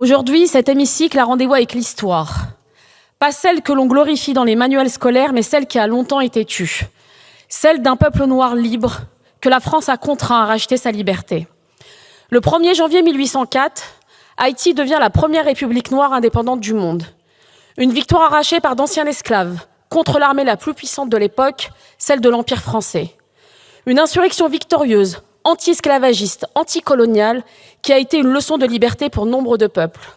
Aujourd'hui, cet hémicycle a rendez-vous avec l'histoire. Pas celle que l'on glorifie dans les manuels scolaires, mais celle qui a longtemps été tue. Celle d'un peuple noir libre que la France a contraint à racheter sa liberté. Le 1er janvier 1804, Haïti devient la première république noire indépendante du monde. Une victoire arrachée par d'anciens esclaves contre l'armée la plus puissante de l'époque, celle de l'Empire français. Une insurrection victorieuse, anti-esclavagiste, anticoloniale, qui a été une leçon de liberté pour nombre de peuples.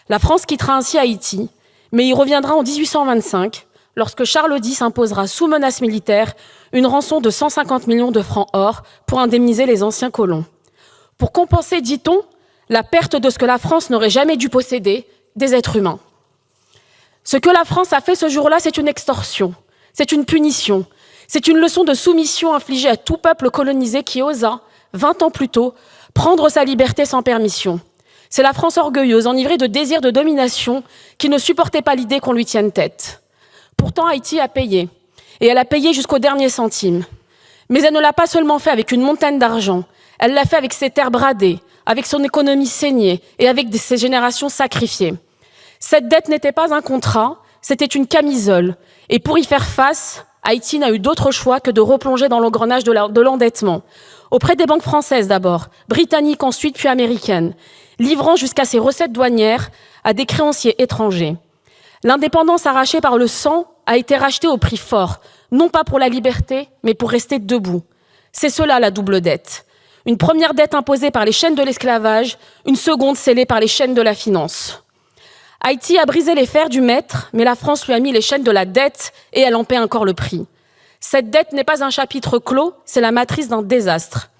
La France quittera ainsi Haïti, mais y reviendra en 1825, lorsque Charles X imposera sous menace militaire une rançon de 150 millions de francs or pour indemniser les anciens colons. Pour compenser, dit-on, la perte de ce que la France n'aurait jamais dû posséder, des êtres humains. Ce que la France a fait ce jour-là, c'est une extorsion, c'est une punition, c'est une leçon de soumission infligée à tout peuple colonisé qui osa, 20 ans plus tôt, prendre sa liberté sans permission. C'est la France orgueilleuse, enivrée de désir de domination, qui ne supportait pas l'idée qu'on lui tienne tête. Pourtant, Haïti a payé, et elle a payé jusqu'au dernier centime. Mais elle ne l'a pas seulement fait avec une montagne d'argent, elle l'a fait avec ses terres bradées, avec son économie saignée et avec ses générations sacrifiées. Cette dette n'était pas un contrat, c'était une camisole. Et pour y faire face, Haïti n'a eu d'autre choix que de replonger dans l'engrenage de l'endettement. Auprès des banques françaises d'abord, britanniques ensuite, puis américaines, livrant jusqu'à ses recettes douanières à des créanciers étrangers. L'indépendance arrachée par le sang a été rachetée au prix fort, non pas pour la liberté, mais pour rester debout. C'est cela la double dette. Une première dette imposée par les chaînes de l'esclavage, une seconde scellée par les chaînes de la finance. Haïti a brisé les fers du maître, mais la France lui a mis les chaînes de la dette et elle en paie encore le prix. Cette dette n'est pas un chapitre clos, c'est la matrice d'un désastre.